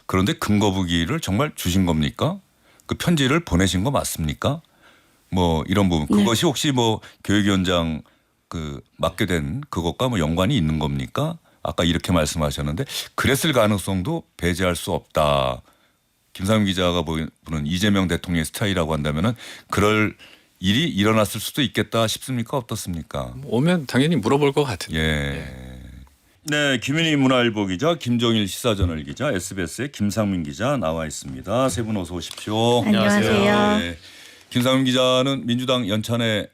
그런데 근거부기를 정말 주신 겁니까? 그 편지를 보내신 거 맞습니까? 뭐 이런 부분. 그것이 혹시 뭐 교육위원장 그 맡게 된 그것과 뭐 연관이 있는 겁니까? 아까 이렇게 말씀하셨는데 그랬을 가능성도 배제할 수 없다. 김상민 기자가 보는 이재명 대통령의 스타일이라고 한다면은 그럴 일이 일어났을 수도 있겠다 싶습니까? 어떻습니까? 오면 당연히 물어볼 것 같은데. 예. 네, 김윤희 문화일보 기자, 김종일 시사저널 기자, SBS의 김상민 기자 나와 있습니다. 세 분 어서 오십시오. 안녕하세요. 네. 김상민 기자는 민주당 연찬회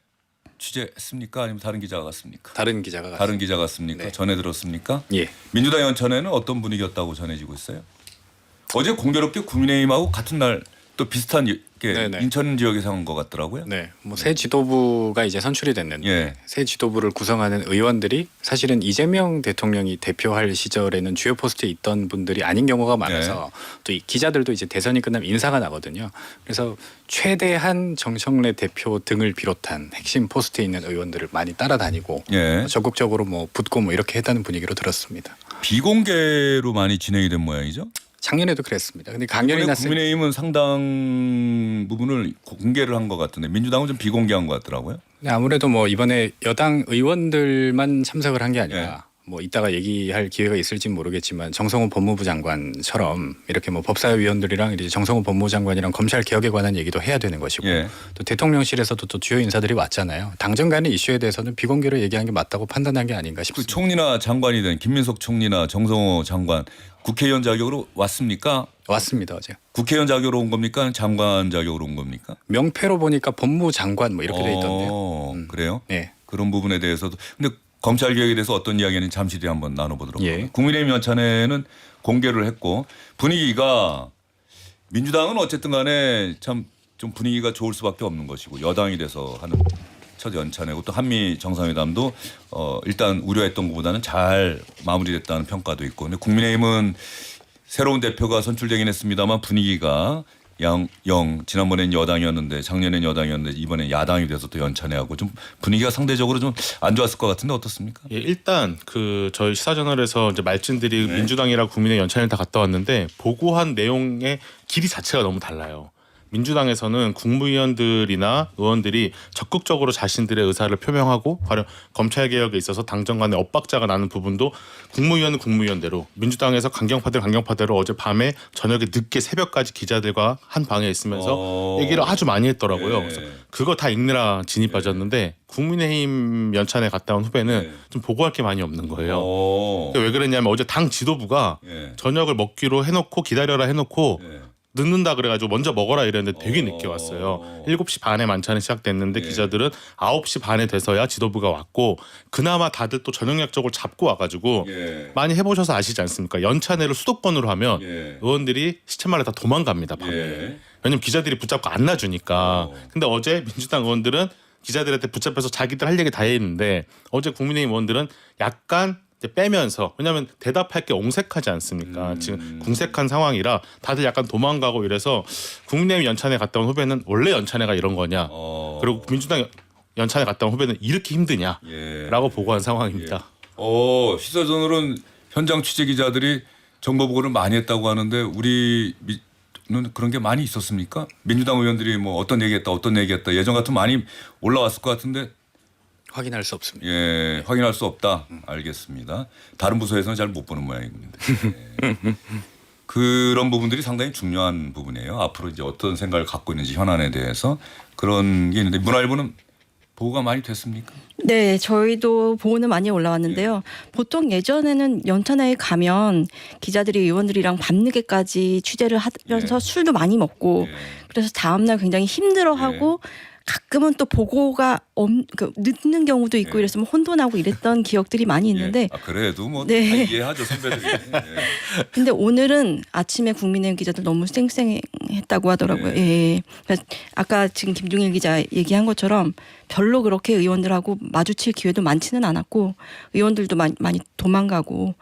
취재했습니까? 아니면 다른 기자가 갔습니까? 다른 기자가 다른 갔습니다. 기자 갔습니까? 네. 전해 들었습니까? 예. 민주당 연찬회는 어떤 분위기였다고 전해지고 있어요? 어제 공교롭게 국민의힘하고 같은 날 또 비슷한 게 네네. 인천 지역에서 한 것 같더라고요. 네, 뭐 새 지도부가 이제 선출이 됐는데 예. 새 지도부를 구성하는 의원들이 사실은 이재명 대통령이 대표할 시절에는 주요 포스트에 있던 분들이 아닌 경우가 많아서 또 이 기자들도 이제 대선이 끝나면 인사가 나거든요. 그래서 최대한 정청래 대표 등을 비롯한 핵심 포스트에 있는 의원들을 많이 따라다니고 예. 적극적으로 뭐 붙고 뭐 이렇게 했다는 분위기로 들었습니다. 비공개로 많이 진행이 된 모양이죠. 작년에도 그랬습니다. 근데 강연이 났을 국민의힘은 상당 부분을 공개를 한 것 같은데 민주당은 좀 비공개한 것 같더라고요. 네, 아무래도 뭐 이번에 여당 의원들만 참석을 한 게 아니라 뭐 이따가 얘기할 기회가 있을지 모르겠지만 정성호 법무부 장관처럼 이렇게 뭐 법사위원들이랑 이제 정성호 법무부 장관이랑 검찰 개혁에 관한 얘기도 해야 되는 것이고 예. 또 대통령실에서도 또 주요 인사들이 왔잖아요. 당정 간의 이슈에 대해서는 비공개로 얘기한 게 맞다고 판단한 게 아닌가 그 싶습니다. 총리나 장관이 된 김민석 총리나 정성호 장관 국회의원 자격으로 왔습니까? 왔습니다 어제. 국회의원 자격으로 온 겁니까? 장관 자격으로 온 겁니까? 명패로 보니까 법무부 장관 뭐 이렇게 돼 있던데요. 그래요? 네. 그런 부분에 대해서도 근데 검찰 개혁에 대해서 어떤 이야기는 잠시 뒤에 한번 나눠보도록 예. 하겠습니다. 국민의힘 연찬회는 공개를 했고 분위기가 민주당은 어쨌든 간에 참 좀 분위기가 좋을 수밖에 없는 것이고 여당이 돼서 하는 첫 연찬회고 또 한미 정상회담도 일단 우려했던 것보다는 잘 마무리됐다는 평가도 있고 근데 국민의힘은 새로운 대표가 선출되긴 했습니다만 분위기가 영 지난번엔 여당이었는데 작년엔 여당이었는데 이번엔 야당이 돼서 또 연찬회하고 좀 분위기가 상대적으로 좀 안 좋았을 것 같은데 어떻습니까? 예, 일단 그 저희 시사저널에서 이제 말진들이 민주당이랑 국민의 연찬회를 다 갔다 왔는데 보고한 내용의 길이 자체가 너무 달라요. 민주당에서는 국무위원들이나 의원들이 적극적으로 자신들의 의사를 표명하고 가령 검찰 개혁에 있어서 당정 간의 엇박자가 나는 부분도 국무위원은 국무위원대로 민주당에서 강경파대로 어제 밤에 저녁에 늦게 새벽까지 기자들과 한 방에 있으면서 얘기를 아주 많이 했더라고요. 그래서 그거 다 읽느라 진이 빠졌는데 국민의힘 연찬회 갔다 온 후배는 좀 보고할 게 많이 없는 거예요. 그러니까 왜 그랬냐면 어제 당 지도부가 저녁을 먹기로 해놓고 기다려라 해놓고 늦는다 그래가지고 먼저 먹어라 이랬는데 되게 늦게 왔어요. 7시 반에 만찬이 시작됐는데 기자들은 9시 반에 돼서야 지도부가 왔고 그나마 다들 또 저녁 약속을 잡고 와가지고 많이 해보셔서 아시지 않습니까? 연찬회를 수도권으로 하면 의원들이 시체말에 다 도망갑니다. 밤에. 왜냐면 기자들이 붙잡고 안 놔주니까. 근데 어제 민주당 의원들은 기자들한테 붙잡혀서 자기들 할 얘기 다 했는데 어제 국민의힘 의원들은 약간 빼면서 왜냐하면 대답할 게 옹색하지 않습니까? 지금 궁색한 상황이라 다들 약간 도망가고 이래서 국민의힘 연찬회 갔다 온 후배는 원래 연찬회가 이런 거냐 그리고 민주당 연찬회 갔다 온 후배는 이렇게 힘드냐라고 보고한 상황입니다. 시사저널은 현장 취재 기자들이 정보 보고를 많이 했다고 하는데 우리는 그런 게 많이 있었습니까? 민주당 의원들이 뭐 어떤 얘기했다 예전 같으면 많이 올라왔을 것 같은데 확인할 수 없습니다. 예, 확인할 수 없다. 알겠습니다. 다른 부서에서는 잘 못 보는 모양입니다. 예. 그런 부분들이 상당히 중요한 부분이에요. 앞으로 이제 어떤 생각을 갖고 있는지 현안에 대해서 그런 게 있는데 문화일보는 보고가 많이 됐습니까? 네, 저희도 보고는 많이 올라왔는데요. 보통 예전에는 연찬회에 가면 기자들이 의원들이랑 밤늦게까지 취재를 하면서 술도 많이 먹고 그래서 다음날 굉장히 힘들어하고 가끔은 또 보고가 늦는 경우도 있고 이랬으면 혼돈하고 이랬던 기억들이 많이 있는데 그래도 뭐 네. 다 이해하죠 선배들이. 근데 오늘은 아침에 국민의힘 기자들 너무 쌩쌩했다고 하더라고요. 예. 그러니까 아까 지금 김종일 기자 얘기한 것처럼 별로 그렇게 의원들하고 마주칠 기회도 많지는 않았고 의원들도 많이 도망가고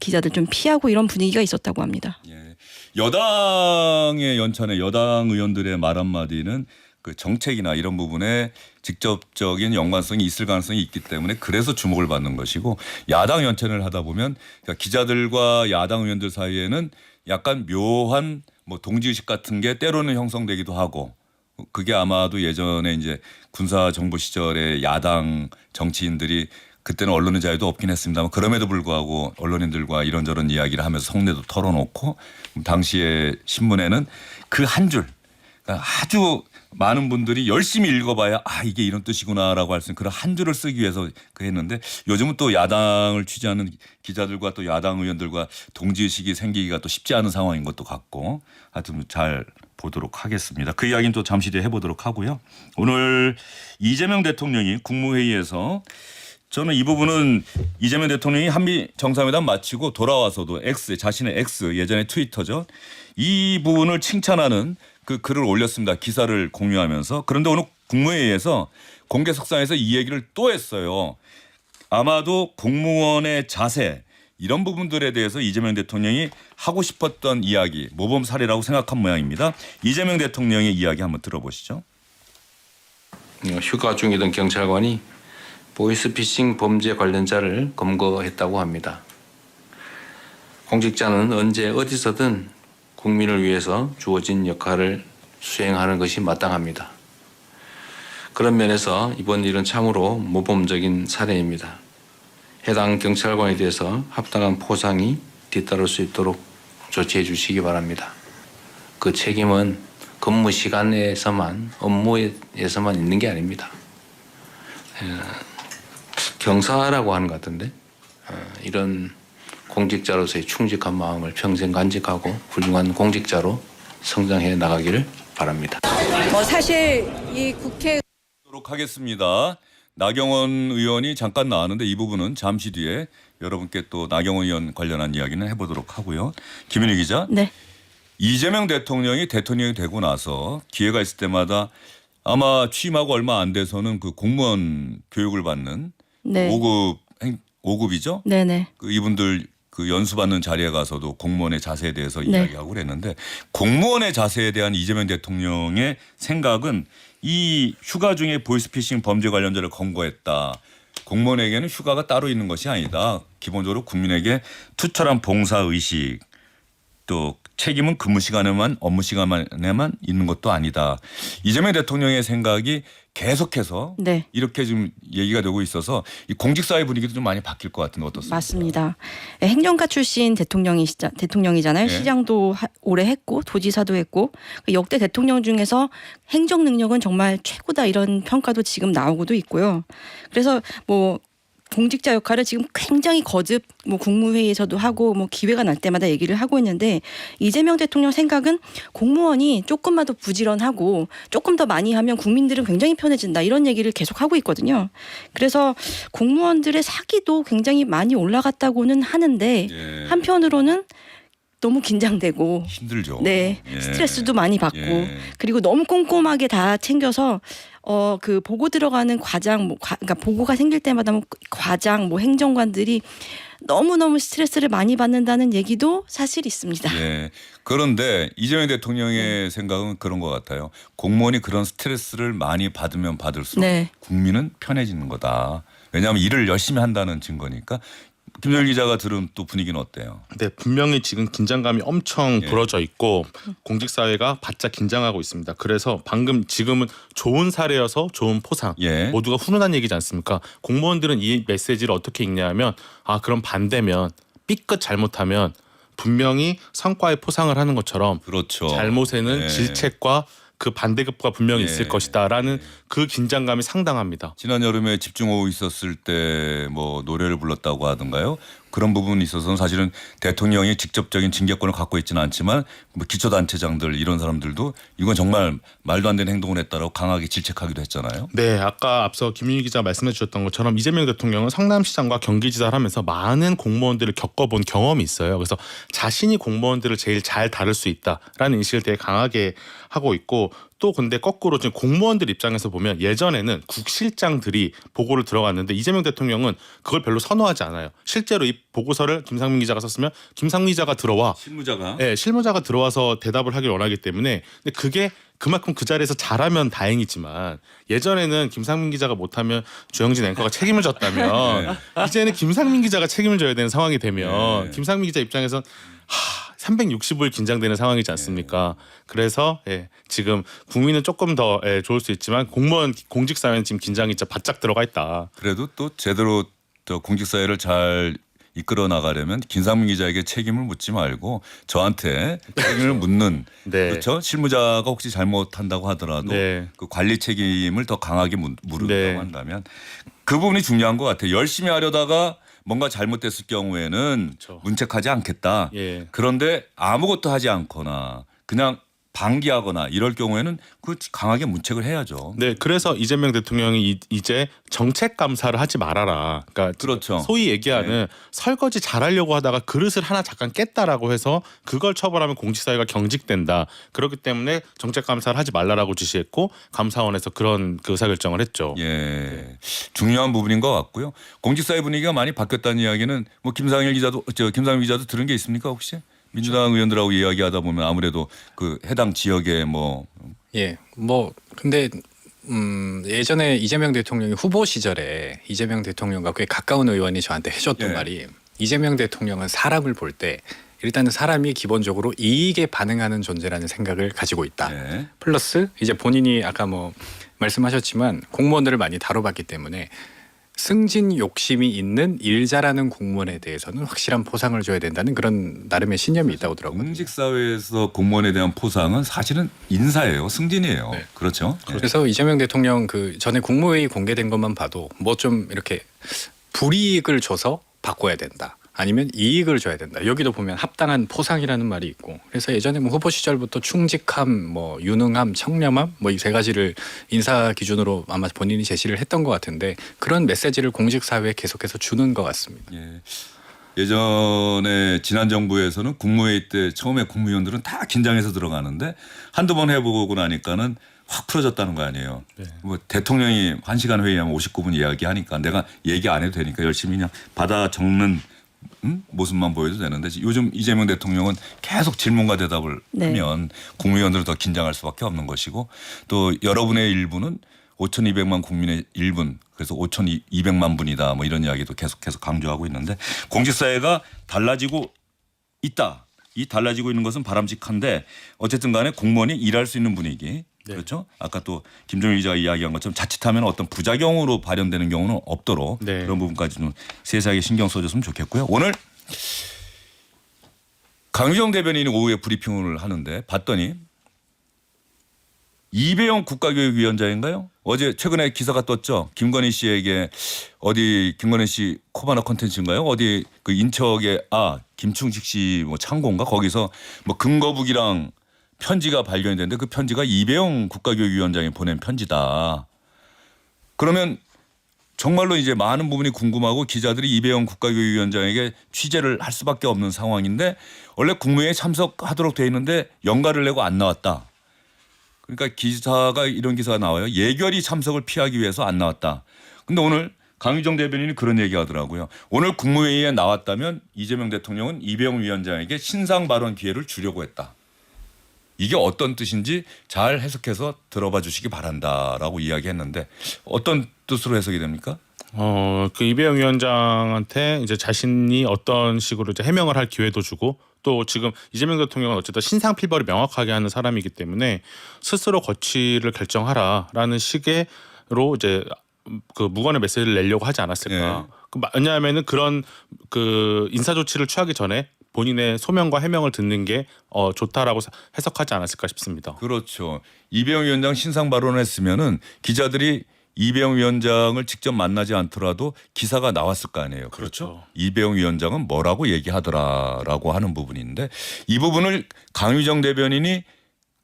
기자들 좀 피하고 이런 분위기가 있었다고 합니다. 예. 여당의 연찬회 여당 의원들의 말 한마디는 그 정책이나 이런 부분에 직접적인 연관성이 있을 가능성이 있기 때문에 그래서 주목을 받는 것이고 야당 연찬회를 하다 보면 그러니까 기자들과 야당 의원들 사이에는 약간 묘한 뭐 동지의식 같은 게 때로는 형성되기도 하고 그게 아마도 예전에 이제 군사 정부 시절에 야당 정치인들이 그때는 언론의 자유도 없긴 했습니다만 그럼에도 불구하고 언론인들과 이런저런 이야기를 하면서 속내도 털어놓고 당시에 신문에는 그 한 줄 그러니까 아주 많은 분들이 열심히 읽어봐야 아 이게 이런 뜻이구나라고 할 수 있는 그런 한 줄을 쓰기 위해서 그 했는데 요즘은 또 야당을 취재하는 기자들과 또 야당 의원들과 동지의식이 생기기가 또 쉽지 않은 상황인 것도 같고 하여튼 잘 보도록 하겠습니다. 그 이야기는 또 잠시 뒤에 해보도록 하고요. 오늘 이재명 대통령이 국무회의에서 저는 이 부분은 이재명 대통령이 한미 정상회담 마치고 돌아와서도 자신의 X 예전에 트위터죠. 이 부분을 칭찬하는 그 글을 올렸습니다. 기사를 공유하면서. 그런데 오늘 국무회의에서 공개석상에서 이 얘기를 또 했어요. 아마도 공무원의 자세 이런 부분들에 대해서 이재명 대통령이 하고 싶었던 이야기 모범 사례라고 생각한 모양입니다. 이재명 대통령의 이야기 한번 들어보시죠. 휴가 중이던 경찰관이 보이스피싱 범죄 관련자를 검거했다고 합니다. 공직자는 언제 어디서든 국민을 위해서 주어진 역할을 수행하는 것이 마땅합니다. 그런 면에서 이번 일은 참으로 모범적인 사례입니다. 해당 경찰관에 대해서 합당한 포상이 뒤따를 수 있도록 조치해 주시기 바랍니다. 그 책임은 근무 시간에서만 업무에서만 있는 게 아닙니다. 경사라고 하는 것 같은데 이런 공직자로서의 충직한 마음을 평생 간직하고 훌륭한 공직자로 성장해 나가기를 바랍니다. 사실 이 국회 하도록 하겠습니다. 나경원 의원이 잠깐 나왔는데 이 부분은 잠시 뒤에 여러분께 또 나경원 의원 관련한 이야기는 해보도록 하고요. 김윤희 기자. 네. 이재명 대통령이 대통령이 되고 나서 기회가 있을 때마다 아마 취임하고 얼마 안 돼서는 그 공무원 교육을 받는 네. 5급이죠? 네네. 그 이분들 그 연수받는 자리에 가서도 공무원의 자세에 대해서 네. 이야기하고 그랬는데 공무원의 자세에 대한 이재명 대통령의 생각은 이 휴가 중에 보이스피싱 범죄 관련자를 검거했다. 공무원에게는 휴가가 따로 있는 것이 아니다. 기본적으로 국민에게 투철한 봉사의식 또 책임은 근무 시간에만 업무 시간에만 있는 것도 아니다. 이재명 대통령의 생각이 계속해서 네. 이렇게 지금 얘기가 되고 있어서 이 공직사회 분위기도 좀 많이 바뀔 것 같은데 어떻습니까? 맞습니다. 행정가 출신 대통령이잖아요. 네. 시장도 오래 했고 도지사도 했고 역대 대통령 중에서 행정 능력은 정말 최고다 이런 평가도 지금 나오고도 있고요. 그래서 뭐 공직자 역할을 지금 굉장히 거듭 국무회의에서도 하고 기회가 날 때마다 얘기를 하고 있는데 이재명 대통령 생각은 공무원이 조금만 더 부지런하고 조금 더 많이 하면 국민들은 굉장히 편해진다 이런 얘기를 계속 하고 있거든요. 그래서 공무원들의 사기도 굉장히 많이 올라갔다고는 하는데 예. 한편으로는 너무 긴장되고 힘들죠. 네, 예. 스트레스도 많이 받고 예. 그리고 너무 꼼꼼하게 다 챙겨서 그 보고 들어가는 과장 그러니까 보고가 생길 때마다 과장 행정관들이 너무너무 스트레스를 많이 받는다는 얘기도 사실 있습니다. 예. 그런데 이재명 대통령의 생각은 그런 것 같아요. 공무원이 그런 스트레스를 많이 받으면 받을수록 네. 국민은 편해지는 거다. 왜냐하면 일을 열심히 한다는 증거니까. 김열 기자가 들은 또 분위기는 어때요? 네, 분명히 지금 긴장감이 엄청 예. 불어져 있고 공직사회가 바짝 긴장하고 있습니다. 그래서 방금 지금은 좋은 사례여서 좋은 포상 예. 모두가 훈훈한 얘기지 않습니까? 공무원들은 이 메시지를 어떻게 읽냐면 그럼 반대면 삐끗 잘못하면 분명히 성과의 포상을 하는 것처럼 그렇죠. 잘못에는 예. 질책과 그 반대급부가 분명히 예. 있을 것이다라는 그 긴장감이 상당합니다. 지난 여름에 집중호우 있었을 때 노래를 불렀다고 하던가요? 그런 부분이 있어서는 사실은 대통령이 직접적인 징계권을 갖고 있지는 않지만 기초단체장들 이런 사람들도 이건 정말 말도 안 되는 행동을 했다라고 강하게 질책하기도 했잖아요. 네, 아까 앞서 김윤희 기자가 말씀해 주셨던 것처럼 이재명 대통령은 성남시장과 경기지사를 하면서 많은 공무원들을 겪어본 경험이 있어요. 그래서 자신이 공무원들을 제일 잘 다룰 수 있다라는 인식을 되게 강하게 하고 있고 또 근데 거꾸로 지금 공무원들 입장에서 보면 예전에는 국실장들이 보고를 들어갔는데 이재명 대통령은 그걸 별로 선호하지 않아요. 실제로 이 보고서를 김상민 기자가 썼으면 김상민 기자가 들어와 실무자가 네, 실무자가 들어와서 대답을 하길 원하기 때문에 근데 그게 그만큼 그 자리에서 잘하면 다행이지만 예전에는 김상민 기자가 못하면 주영진 앵커가 책임을 졌다면 이제는 김상민 기자가 책임을 져야 되는 상황이 되면 김상민 기자 입장에선 365일 긴장되는 상황이지 않습니까? 그래서 지금 국민은 조금 더 좋을 수 있지만 공무원 공직사회는 지금 긴장이 진짜 바짝 들어가 있다. 그래도 또 제대로 저 공직사회를 잘 이끌어 나가려면 김상민 기자에게 책임을 묻지 말고 저한테 책임을 묻는 네. 그렇죠. 실무자가 혹시 잘못한다고 하더라도 네. 그 관리 책임을 더 강하게 물은다고 네. 한다면 그 부분이 중요한 것 같아요. 열심히 하려다가 뭔가 잘못됐을 경우에는 그렇죠. 문책하지 않겠다. 예. 그런데 아무것도 하지 않거나 그냥 방기하거나 이럴 경우에는 그 강하게 문책을 해야죠. 네, 그래서 이재명 대통령이 이제 정책 감사를 하지 말아라. 그러니까 그렇죠. 소위 얘기하는 설거지 잘하려고 하다가 그릇을 하나 잠깐 깼다라고 해서 그걸 처벌하면 공직사회가 경직된다. 그렇기 때문에 정책 감사를 하지 말라라고 지시했고 감사원에서 그런 그 의사결정을 했죠. 예, 중요한 부분인 것 같고요. 공직사회 분위기가 많이 바뀌었다는 이야기는 뭐 김상민 기자도 들은 게 있습니까 혹시? 민주당 의원들하고 이야기하다 보면 아무래도 그 해당 지역에 뭐 근데 예전에 이재명 대통령이 후보 시절에 이재명 대통령과 꽤 가까운 의원이 저한테 해줬던 예. 말이 이재명 대통령은 사람을 볼 때 일단은 사람이 기본적으로 이익에 반응하는 존재라는 생각을 가지고 있다. 예. 플러스 이제 본인이 아까 뭐 말씀하셨지만 공무원들을 많이 다뤄봤기 때문에 승진 욕심이 있는 일 잘하는 공무원에 대해서는 확실한 포상을 줘야 된다는 그런 나름의 신념이 있다고 하더라고요. 공직사회에서 공무원에 대한 포상은 사실은 인사예요, 승진이에요. 네. 그렇죠. 그래서 이재명 대통령 그 전에 국무회의 공개된 것만 봐도 뭐 좀 이렇게 불이익을 줘서 바꿔야 된다. 아니면 이익을 줘야 된다. 여기도 보면 합당한 포상이라는 말이 있고. 그래서 예전에 뭐 후보 시절부터 충직함, 뭐 유능함, 청렴함 뭐 이 세 가지를 인사 기준으로 아마 본인이 제시를 했던 것 같은데 그런 메시지를 공직사회에 계속해서 주는 것 같습니다. 예. 예전에 지난 정부에서는 국무회의 때 처음에 국무위원들은 다 긴장해서 들어가는데 한두 번 해보고 나니까는 확 풀어졌다는 거 아니에요. 뭐 대통령이 1시간 회의하면 59분 이야기하니까 내가 얘기 안 해도 되니까 열심히 그냥 받아 적는 모습만 보여도 되는데 요즘 이재명 대통령은 계속 질문과 대답을 네. 하면 국무위원들은 더 긴장할 수밖에 없는 것이고 또 여러분의 일부는 5,200만 국민의 1분 그래서 5,200만 분이다 뭐 이런 이야기도 계속해서 강조하고 있는데 공직사회가 달라지고 있다. 이 달라지고 있는 것은 바람직한데 어쨌든 간에 공무원이 일할 수 있는 분위기 그렇죠. 아까 또 김종일 기자가 이야기한 것처럼 자칫하면 어떤 부작용으로 발현되는 경우는 없도록 네. 그런 부분까지 좀 세세하게 신경 써줬으면 좋겠고요. 오늘 강유정 대변인이 오후에 브리핑을 하는데 봤더니 이배용 국가교육위원장인가요? 어제 최근에 기사가 떴죠. 김건희 씨에게 어디 김건희 씨 코바나 콘텐츠인가요? 어디 그 인척에 김충식 씨 뭐 창고인가 거기서 뭐 금거북이랑 편지가 발견이 됐는데 그 편지가 이배용 국가교육위원장이 보낸 편지다. 그러면 정말로 이제 많은 부분이 궁금하고 기자들이 이배용 국가교육위원장에게 취재를 할 수밖에 없는 상황인데 원래 국무회의에 참석하도록 돼 있는데 연가를 내고 안 나왔다. 그러니까 기사가 이런 기사가 나와요. 예결위 참석을 피하기 위해서 안 나왔다. 근데 오늘 강유정 대변인이 그런 얘기하더라고요. 오늘 국무회의에 나왔다면 이재명 대통령은 이배용 위원장에게 신상 발언 기회를 주려고 했다. 이게 어떤 뜻인지 잘 해석해서 들어봐 주시기 바란다라고 이야기했는데 어떤 뜻으로 해석이 됩니까? 그 이배영 위원장한테 이제 자신이 어떤 식으로 이제 해명을 할 기회도 주고 또 지금 이재명 대통령은 어쨌든 신상필벌이 명확하게 하는 사람이기 때문에 스스로 거취를 결정하라라는 식으로 이제 그 무관의 메시지를 내려고 하지 않았을까? 왜냐하면은 그런 그 인사 조치를 취하기 전에 본인의 소명과 해명을 듣는 게 좋다라고 해석하지 않았을까 싶습니다. 그렇죠. 이배용 위원장 신상 발언을 했으면은 기자들이 이배용 위원장을 직접 만나지 않더라도 기사가 나왔을 거 아니에요. 그렇죠. 이배용 위원장은 뭐라고 얘기하더라라고 하는 부분인데 이 부분을 강유정 대변인이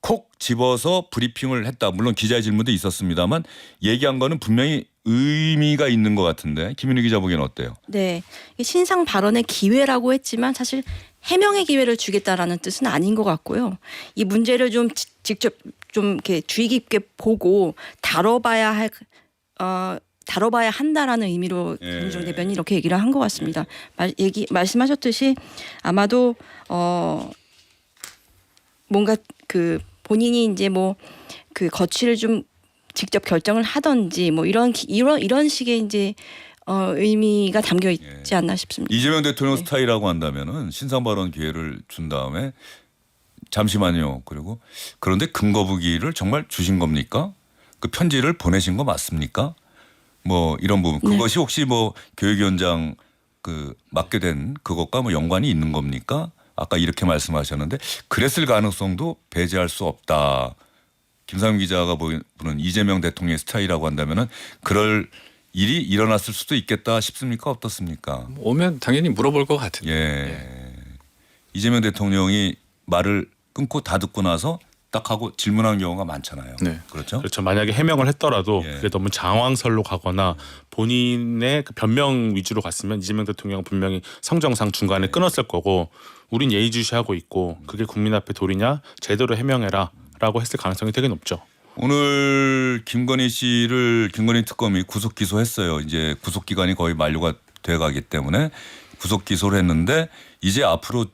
콕 집어서 브리핑을 했다. 물론 기자의 질문도 있었습니다만 얘기한 거는 분명히 의미가 있는 것 같은데 김윤희 기자 보기에는 어때요? 네, 신상 발언의 기회라고 했지만 사실 해명의 기회를 주겠다라는 뜻은 아닌 것 같고요. 이 문제를 좀 직접 좀 이렇게 주의 깊게 보고 다뤄봐야 한다라는 의미로 김준호 대변인이 이렇게 얘기를 한 것 같습니다. 말씀하셨듯이 아마도 뭔가 그 본인이 이제 뭐 그 거취를 좀 직접 결정을 하던지 뭐 이런 식의 이제 의미가 담겨 있지 않나 싶습니다. 이재명 대통령 네. 스타일이라고 한다면은 신상 발언 기회를 준 다음에 잠시만요. 그리고 그런데 근거부기를 정말 주신 겁니까? 그 편지를 보내신 거 맞습니까? 뭐 이런 부분 그것이 혹시 뭐 교육위원장 그 맡게 된 그것과 뭐 연관이 있는 겁니까? 아까 이렇게 말씀하셨는데 그랬을 가능성도 배제할 수 없다. 김상윤 기자가 보는 이재명 대통령의 스타일이라고 한다면은 그럴 일이 일어났을 수도 있겠다 싶습니까? 어떻습니까? 오면 당연히 물어볼 것 같은데. 예. 이재명 대통령이 말을 끊고 다 듣고 나서 딱 하고 질문한 경우가 많잖아요. 네. 그렇죠? 그렇죠. 만약에 해명을 했더라도 예. 그게 너무 장황설로 가거나 본인의 그 변명 위주로 갔으면 이재명 대통령은 분명히 성정상 중간에 끊었을 거고 우린 예의주시하고 있고 그게 국민 앞에 도리냐 제대로 해명해라 라고 했을 가능성이 되게 높죠. 오늘 김건희 특검이 구속 기소했어요. 이제 구속 기간이 거의 만료가 돼 가기 때문에 구속 기소를 했는데 이제 앞으로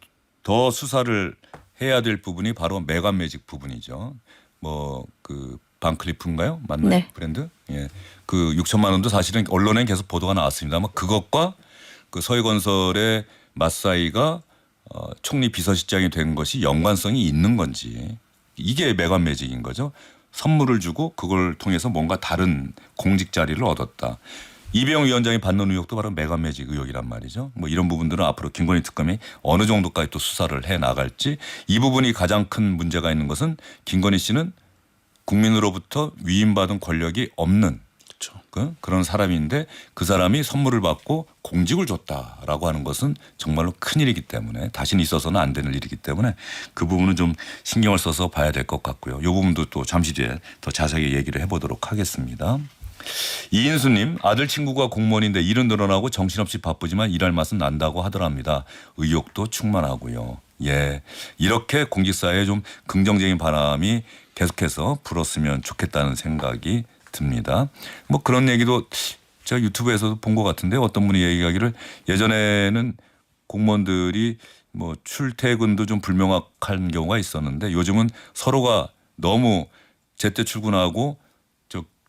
더 수사를 해야 될 부분이 바로 메간 매직 부분이죠. 뭐 그 반클리프인가요? 맞나요? 네. 브랜드? 예. 그 6천만 원도 사실은 언론에 계속 보도가 나왔습니다만 그것과 그 서해건설의 맞사이가 총리 비서실장이 된 것이 연관성이 있는 건지 이게 메간 매직인 거죠. 선물을 주고 그걸 통해서 뭔가 다른 공직 자리를 얻었다. 이배용 위원장이 받는 의혹도 바로 메간 매직 의혹이란 말이죠. 뭐 이런 부분들은 앞으로 김건희 특검이 어느 정도까지 또 수사를 해 나갈지 이 부분이 가장 큰 문제가 있는 것은 김건희 씨는 국민으로부터 위임받은 권력이 없는 그렇죠. 그런 사람인데 그 사람이 선물을 받고 공직을 줬다라고 하는 것은 정말로 큰일이기 때문에 다시는 있어서는 안 되는 일이기 때문에 그 부분은 좀 신경을 써서 봐야 될 것 같고요. 이 부분도 또 잠시 뒤에 더 자세하게 얘기를 해보도록 하겠습니다. 이인수님 아들 친구가 공무원인데 일은 늘어나고 정신없이 바쁘지만 일할 맛은 난다고 하더랍니다. 의욕도 충만하고요. 예, 이렇게 공직사회에 좀 긍정적인 바람이 계속해서 불었으면 좋겠다는 생각이 듭니다. 뭐 그런 얘기도 제가 유튜브에서도 본 것 같은데 어떤 분이 얘기하기를 예전에는 공무원들이 뭐 출퇴근도 좀 불명확한 경우가 있었는데 요즘은 서로가 너무 제때 출근하고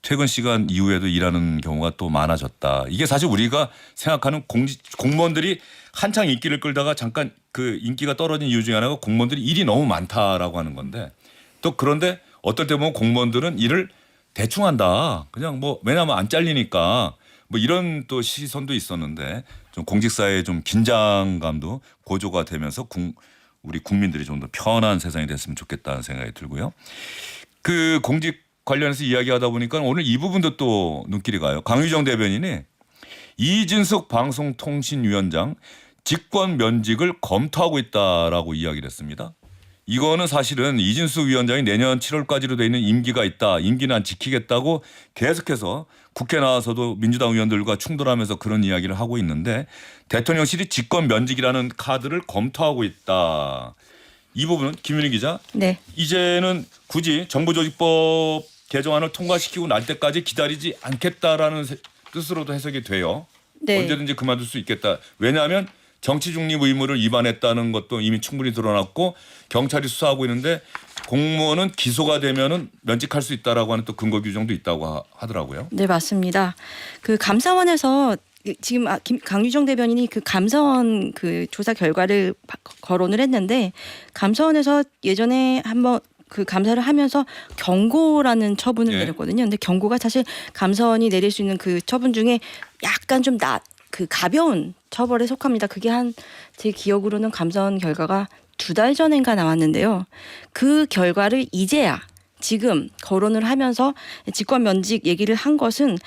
퇴근 시간 이후에도 일하는 경우가 또 많아졌다. 이게 사실 우리가 생각하는 공무원들이 한창 인기를 끌다가 잠깐 그 인기가 떨어진 이유 중에 하나가 공무원들이 일이 너무 많다라고 하는 건데 또 그런데 어떨 때 보면 공무원들은 일을 대충 한다. 그냥 뭐 왜냐하면 안 잘리니까 뭐 이런 또 시선도 있었는데 좀 공직사회에 좀 긴장감도 고조가 되면서 우리 국민들이 좀 더 편한 세상이 됐으면 좋겠다는 생각이 들고요. 그 공직 관련해서 이야기하다 보니까 오늘 이 부분도 또 눈길이 가요. 강유정 대변인이 이진숙 방송통신위원장 직권 면직을 검토하고 있다라고 이야기를 했습니다. 이거는 사실은 이진숙 위원장이 내년 7월까지로 돼 있는 임기가 있다. 임기는 안 지키겠다고 계속해서 국회 나와서도 민주당 의원들과 충돌하면서 그런 이야기를 하고 있는데 대통령실이 직권 면직이라는 카드를 검토하고 있다. 이 부분은 김윤희 기자. 네. 이제는 굳이 정부조직법 개정안을 통과시키고 날 때까지 기다리지 않겠다라는 뜻으로도 해석이 돼요. 네. 언제든지 그만둘 수 있겠다. 왜냐하면 정치 중립 의무를 위반했다는 것도 이미 충분히 드러났고 경찰이 수사하고 있는데 공무원은 기소가 되면은 면직할 수 있다라고 하는 또 근거 규정도 있다고 하더라고요. 네, 맞습니다. 그 감사원에서 지금 강유정 대변인이 그 감사원 그 조사 결과를 거론을 했는데 감사원에서 예전에 한번 그 감사를 하면서 경고라는 처분을 예. 내렸거든요. 근데 경고가 사실 감사원이 내릴 수 있는 그 처분 중에 약간 좀 그 가벼운 처벌에 속합니다. 그게 제 기억으로는 감사원 결과가 2달 전인가 나왔는데요. 그 결과를 이제야 지금 거론을 하면서 직권 면직 얘기를 한 것은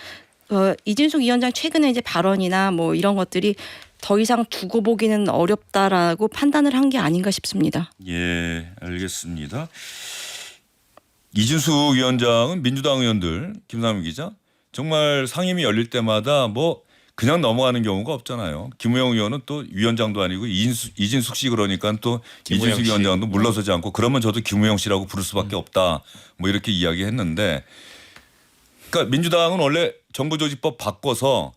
이진숙 위원장 최근에 이제 발언이나 뭐 이런 것들이 더 이상 두고 보기는 어렵다라고 판단을 한 게 아닌가 싶습니다. 예, 알겠습니다. 이진숙 위원장은 민주당 의원들 김남희 기자 정말 상임위 열릴 때마다 뭐 그냥 넘어가는 경우가 없잖아요. 김우영 의원은 또 위원장도 아니고 이진숙 씨 그러니까 또 이진숙 위원장도 물러서지 않고 그러면 저도 김우영 씨라고 부를 수밖에 없다. 뭐 이렇게 이야기했는데 그러니까 민주당은 원래 정부조직법 바꿔서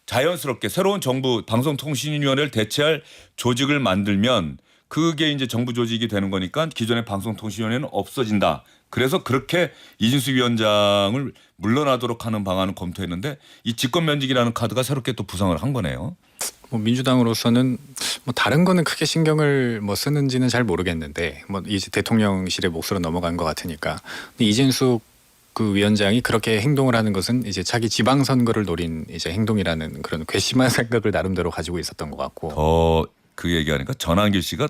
자연스럽게 새로운 정부 방송통신위원회를 대체할 조직을 만들면 그게 이제 정부 조직이 되는 거니까 기존의 방송통신위원회는 없어진다. 그래서 그렇게 이진수 위원장을 물러나도록 하는 방안을 검토했는데 이 직권면직이라는 카드가 새롭게 또 부상을 한 거네요. 뭐 민주당으로서는 뭐 다른 거는 크게 신경을 뭐 쓰는지는 잘 모르겠는데 뭐 이제 대통령실의 몫으로 넘어간 것 같으니까 근데 이진숙 그 위원장이 그렇게 행동을 하는 것은 이제 자기 지방선거를 노린 이제 행동이라는 그런 괘씸한 생각을 나름대로 가지고 있었던 것 같고 더 그 얘기하니까 전한길 씨가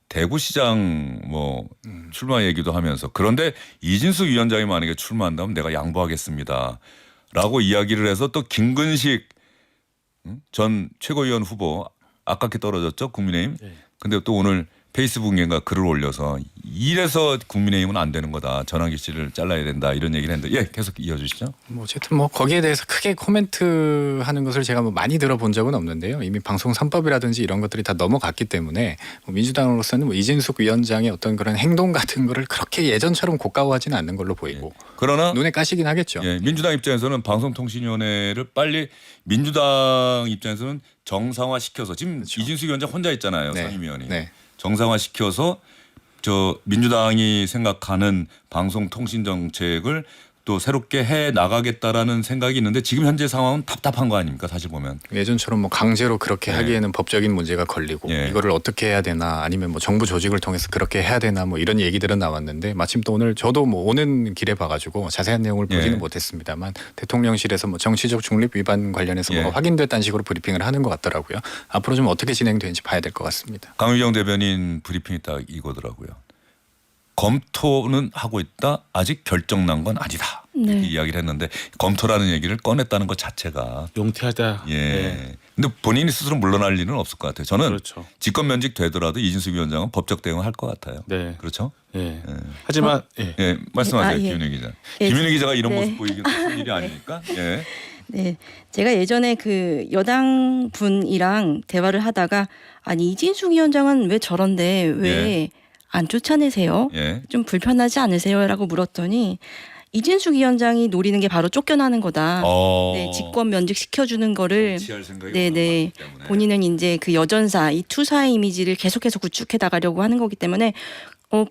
대구시장 뭐 출마 얘기도 하면서 그런데 이진숙 위원장이 만약에 출마한다면 내가 양보하겠습니다라고 이야기를 해서 또 김근식 전 최고위원 후보 아깝게 떨어졌죠 국민의힘. 근데 또 오늘 페이스북인가 글을 올려서 이래서 국민의힘은 안 되는 거다. 전환기 씨를 잘라야 된다 이런 얘기를 했는데 예 계속 이어주시죠. 뭐 어쨌든 뭐 거기에 대해서 크게 코멘트하는 것을 제가 뭐 많이 들어본 적은 없는데요. 이미 방송 3법이라든지 이런 것들이 다 넘어갔기 때문에 뭐 민주당으로서는 뭐 이진숙 위원장의 어떤 그런 행동 같은 거를 그렇게 예전처럼 고가워하지는 않는 걸로 보이고 그러나 눈에 까시긴 하겠죠. 예, 민주당 입장에서는 방송통신위원회를 빨리 민주당 입장에서는 정상화 시켜서 지금 이진숙 위원장 혼자 있잖아요. 네. 상임위원이. 네. 정상화 시켜서 저 민주당이 생각하는 방송통신 정책을 또 새롭게 해 나가겠다라는 생각이 있는데 지금 현재 상황은 답답한 거 아닙니까 사실 보면. 예전처럼 뭐 강제로 그렇게 네. 하기에는 법적인 문제가 걸리고 네. 이거를 어떻게 해야 되나 아니면 뭐 정부 조직을 통해서 그렇게 해야 되나 뭐 이런 얘기들은 나왔는데 마침 또 오늘 저도 뭐 오는 길에 봐가지고 자세한 내용을 보지는 네. 못했습니다만 대통령실에서 뭐 정치적 중립 위반 관련해서 네. 뭐가 확인됐다는 식으로 브리핑을 하는 것 같더라고요. 앞으로 좀 어떻게 진행되는지 봐야 될 것 같습니다. 강유정 대변인 브리핑이 딱 이거더라고요. 검토는 하고 있다. 아직 결정난 건 아니다. 네. 이렇게 이야기를 했는데 검토라는 얘기를 꺼냈다는 것 자체가 용퇴하다. 예. 네. 근데 본인이 스스로 물러날 리는 없을 것 같아요. 저는 그렇죠. 직권면직 되더라도 이진숙 위원장은 법적 대응을 할 것 같아요. 네. 그렇죠? 예. 하지만 예. 예, 말씀하세요, 아, 예. 김윤희 기자. 예. 김윤희 기자가 이런 네. 모습 보이기 쉬운 일이 아니니까. 예. 네, 제가 예전에 그 여당 분이랑 대화를 하다가 아니 이진숙 위원장은 왜 저런데 왜 안 쫓아내세요? 예. 좀 불편하지 않으세요?라고 물었더니 이진숙 위원장이 노리는 게 바로 쫓겨나는 거다. 네, 직권 면직 시켜주는 거를 취할 생각이 네네 없는 때문에. 본인은 이제 그 여전사 이 투사의 이미지를 계속해서 구축해 나가려고 하는 거기 때문에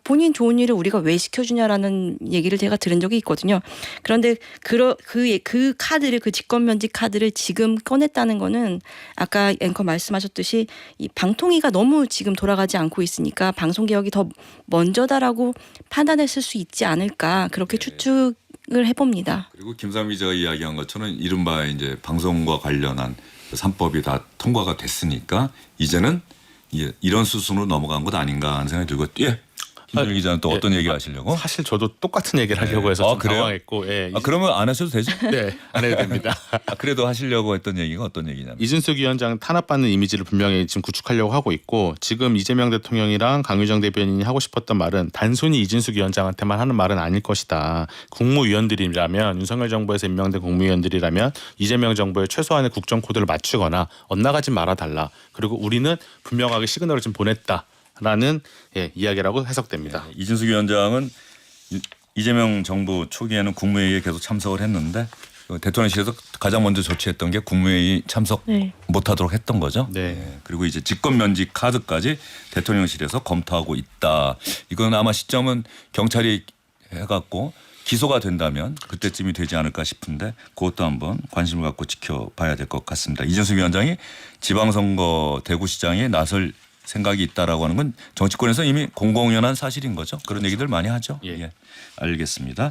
본인 좋은 일을 우리가 왜 시켜주냐라는 얘기를 제가 들은 적이 있거든요. 그런데 그 카드를 그 직권면직 카드를 지금 꺼냈다는 거는 아까 앵커 말씀하셨듯이 이 방통위가 너무 지금 돌아가지 않고 있으니까 방송 개혁이 더 먼저다라고 판단했을 수 있지 않을까 그렇게 추측을 해봅니다. 그리고 김삼 기자가 이야기한 것처럼 이른바 이제 방송과 관련한 3법이 다 통과가 됐으니까 이제는 이런 수순으로 넘어간 것 아닌가 하는 생각이 들고 예. 김준일 기자는 또 어떤 얘기 하시려고? 사실 저도 똑같은 얘기를 하려고 해서 좀 그래요? 당황했고 예. 그러면 안 하셔도 되죠? 네. 안 해도 됩니다. 그래도 하시려고 했던 얘기가 어떤 얘기냐면 이준석 위원장 탄압받는 이미지를 분명히 지금 구축하려고 하고 있고 지금 이재명 대통령이랑 강유정 대변인이 하고 싶었던 말은 단순히 이준석 위원장한테만 하는 말은 아닐 것이다. 국무위원들이라면 윤석열 정부에서 임명된 국무위원들이라면 이재명 정부의 최소한의 국정 코드를 맞추거나 엇나가지 말아달라. 그리고 우리는 분명하게 시그널을 좀 보냈다. 라는 이야기라고 해석됩니다. 이준숙 위원장은 이재명 정부 초기에는 국무회의에 계속 참석을 했는데 대통령실에서 가장 먼저 조치했던 게 국무회의 참석 네. 못하도록 했던 거죠. 네. 그리고 이제 직권면직 카드까지 대통령실에서 검토하고 있다. 이건 아마 시점은 경찰이 해갖고 기소가 된다면 그때쯤이 되지 않을까 싶은데 그것도 한번 관심을 갖고 지켜봐야 될 것 같습니다. 이준숙 위원장이 지방선거 대구시장에 나설 생각이 있다라고 하는 건 정치권에서 이미 공공연한 사실인 거죠. 그런 얘기들 많이 하죠. 예. 알겠습니다.